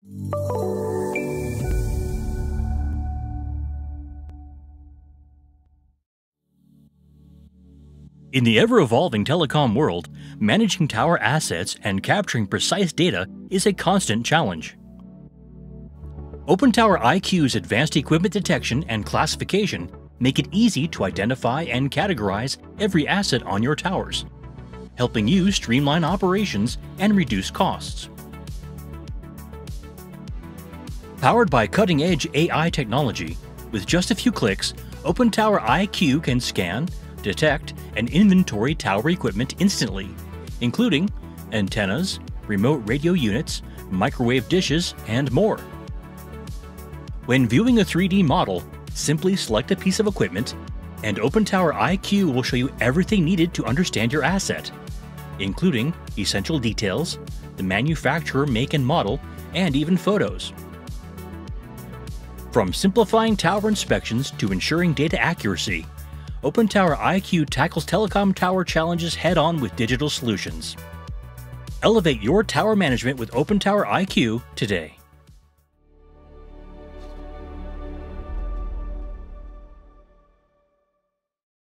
In the ever-evolving telecom world, managing tower assets and capturing precise data is a constant challenge. OpenTower IQ's advanced equipment detection and classification make it easy to identify and categorize every asset on your towers, helping you streamline operations and reduce costs. Powered by cutting-edge AI technology, with just a few clicks, OpenTower IQ can scan, detect, and inventory tower equipment instantly, including antennas, remote radio units, microwave dishes, and more. When viewing a 3D model, simply select a piece of equipment, and OpenTower IQ will show you everything needed to understand your asset, including essential details, the manufacturer, make and model, and even photos. From simplifying tower inspections to ensuring data accuracy, OpenTower IQ tackles telecom tower challenges head-on with digital solutions. Elevate your tower management with OpenTower IQ today.